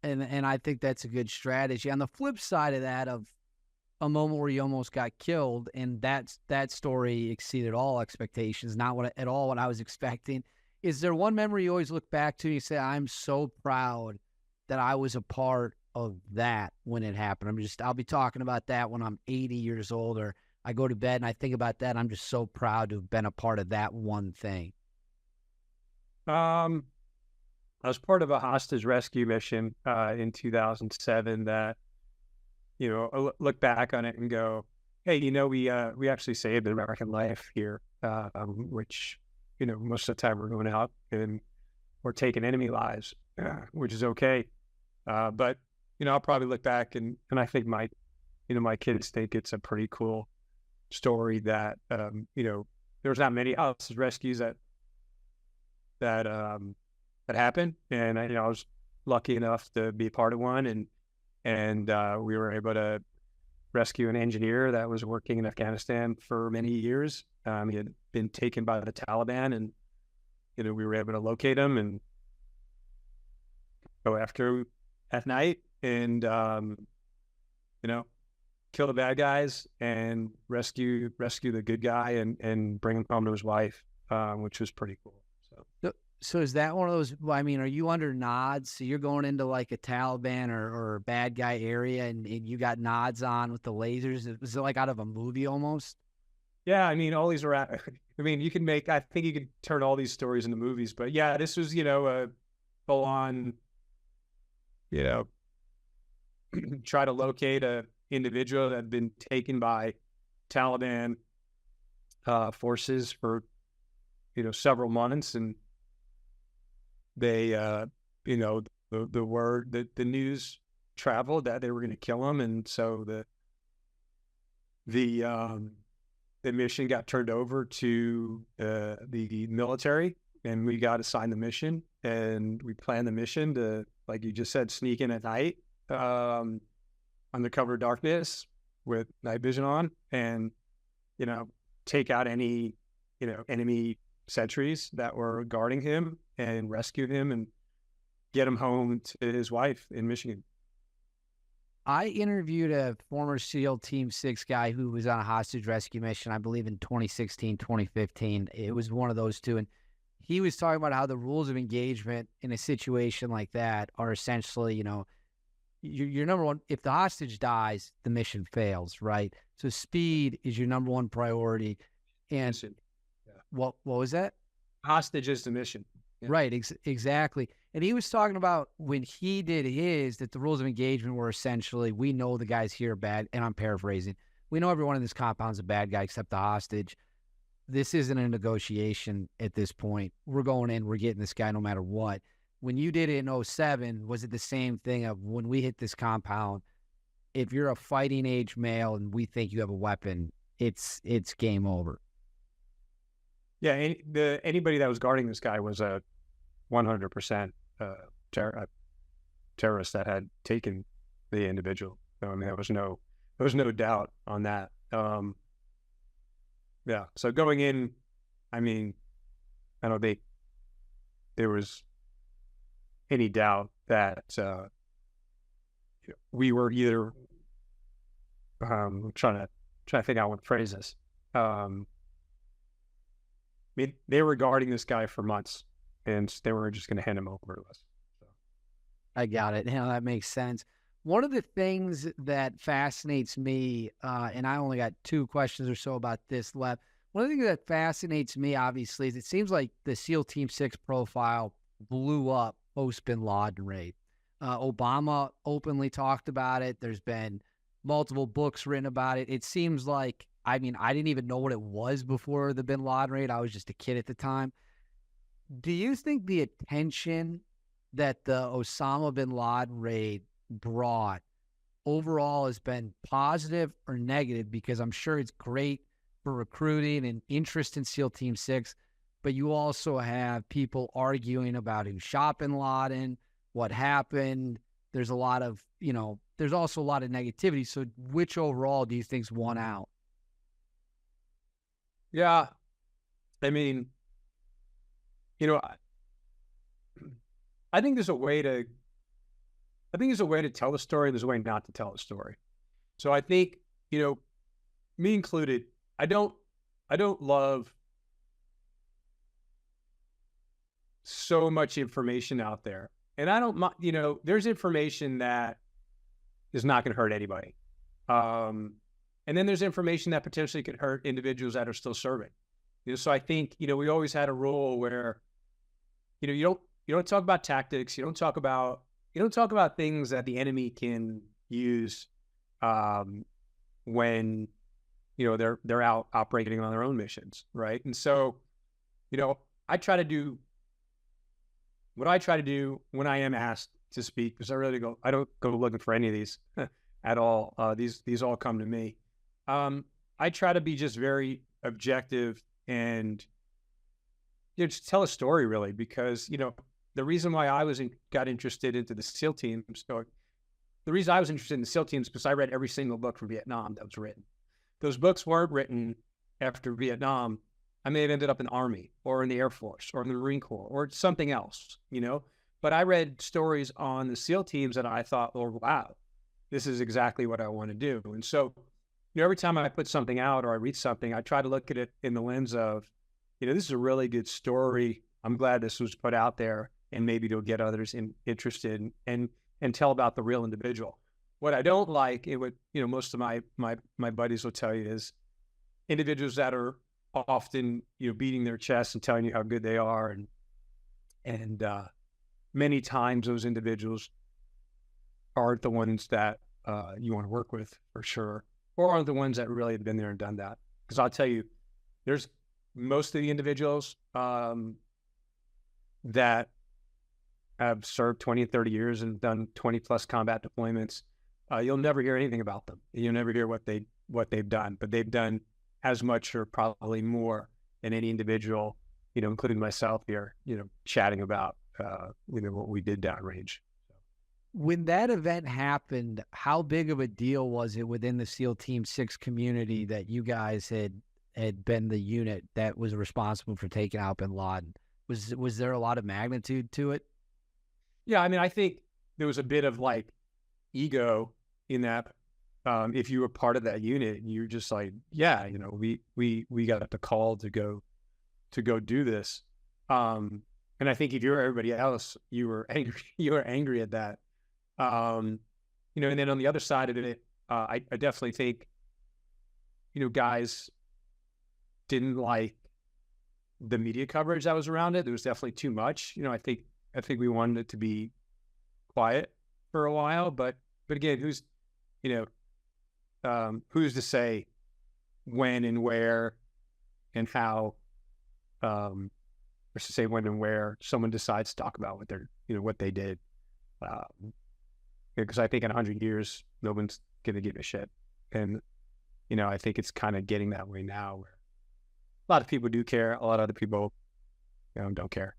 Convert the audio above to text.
And I think that's a good strategy. On the flip side of that, of a moment where you almost got killed, and that story exceeded all expectations, not at all what I was expecting. Is there one memory you always look back to and you say, I'm so proud that I was a part of that when it happened? I'll be talking about that when I'm 80 years old, or I go to bed and I think about that. I'm just so proud to have been a part of that one thing. I was part of a hostage rescue mission in 2007 that, I look back on it and go, hey, we actually saved an American life here, which, most of the time we're going out and we're taking enemy lives, which is okay. But, I'll probably look back and I think my kids think it's a pretty cool story that, there's not many hostage rescues that happened. And I was lucky enough to be a part of one, and we were able to rescue an engineer that was working in Afghanistan for many years. He had been taken by the Taliban, and we were able to locate him and go after at night and kill the bad guys and rescue the good guy and bring him home to his wife, which was pretty cool. So is that one of those, are you under nods? So you're going into like a Taliban or bad guy area and you got nods on with the lasers? Was it like out of a movie almost? Yeah, all these are, I think you could turn all these stories into movies, but yeah, this was, a full on, try to locate a individual that had been taken by Taliban forces for, several months. And they, the word, the news traveled that they were going to kill him. And so the mission got turned over to the military, and we got assigned the mission, and we planned the mission to, like you just said, sneak in at night, under cover of darkness with night vision on, and, take out any, enemy sentries that were guarding him and rescue him and get him home to his wife in Michigan. I interviewed a former SEAL Team 6 guy who was on a hostage rescue mission, I believe in 2016, 2015. It was one of those two. And he was talking about how the rules of engagement in a situation like that are essentially, your number one, if the hostage dies, the mission fails, right? So speed is your number one priority. And yeah. What was that? Hostage is the mission. Yeah. Right, exactly. And he was talking about when he did his, that the rules of engagement were essentially, we know the guys here are bad, and I'm paraphrasing. We know everyone in this compound's a bad guy except the hostage. This isn't a negotiation at this point. We're going in, we're getting this guy no matter what. When you did it in 2007, was it the same thing of when we hit this compound, if you're a fighting age male and we think you have a weapon, it's game over? Yeah, anybody that was guarding this guy was a 100% terrorist that had taken the individual. So, there was no doubt on that. Yeah. So going in, I don't think there was any doubt that we were either trying to think out what to phrase this. They were guarding this guy for months, and they were just going to hand him over to us. So. I got it. Now that makes sense. One of the things that fascinates me, and I only got 2 questions or so about this left. One of the things that fascinates me, obviously, is it seems like the SEAL Team 6 profile blew up post-Bin Laden raid. Obama openly talked about it. There's been multiple books written about it. It seems like, I didn't even know what it was before the Bin Laden raid. I was just a kid at the time. Do you think the attention that the Osama bin Laden raid brought overall has been positive or negative? Because I'm sure it's great for recruiting and interest in SEAL Team 6, but you also have people arguing about who shot bin Laden, what happened. There's a lot of, there's also a lot of negativity. So which overall do you think's won out? Yeah. I think there's a way to I think there's a way to tell the story. There's a way not to tell the story. So I think, me included, I don't love so much information out there. And I don't, there's information that is not going to hurt anybody. And then there's information that potentially could hurt individuals that are still serving. So I think, we always had a rule where, you don't talk about tactics. You don't talk about things that the enemy can use, when, they're out operating on their own missions. Right. And so, I try to do what I try to do when I am asked to speak, because I don't go looking for any of these at all. These all come to me. I try to be just very objective and just tell a story, really, because, the reason why got interested into the SEAL teams, or the reason I was interested in the SEAL teams, because I read every single book from Vietnam that was written. Those books weren't written after Vietnam. I may have ended up in the Army or in the Air Force or in the Marine Corps or something else, but I read stories on the SEAL teams and I thought, oh, wow, this is exactly what I want to do. And so, every time I put something out or I read something, I try to look at it in the lens of, this is a really good story. I'm glad this was put out there, and maybe it'll get others interested and tell about the real individual. What I don't like, and what, most of my buddies will tell you, is individuals that are often, beating their chests and telling you how good they are. And many times those individuals aren't the ones that you want to work with, for sure, or aren't the ones that really have been there and done that. Because I'll tell you, there's most of the individuals that have served 20 and 30 years and done 20 plus combat deployments. You'll never hear anything about them. You'll never hear what they've done, but they've done as much or probably more than any individual, including myself here, chatting about, what we did downrange. When that event happened, how big of a deal was it within the SEAL Team 6 community that you guys had been the unit that was responsible for taking out bin Laden? Was there a lot of magnitude to it? Yeah, I mean, I think there was a bit of like ego in that. If you were part of that unit, you're just like, yeah, we got the call to go do this. And I think if you're everybody else, you were angry at that. And then on the other side of it, I definitely think, guys didn't like the media coverage that was around it. There was definitely too much. I think we wanted it to be quiet for a while, but again, who's to say when and where and how, or to say when and where someone decides to talk about what they did. Because I think in 100 years, no one's going to give a shit. And, I think it's kind of getting that way now, where a lot of people do care. A lot of other people, don't care.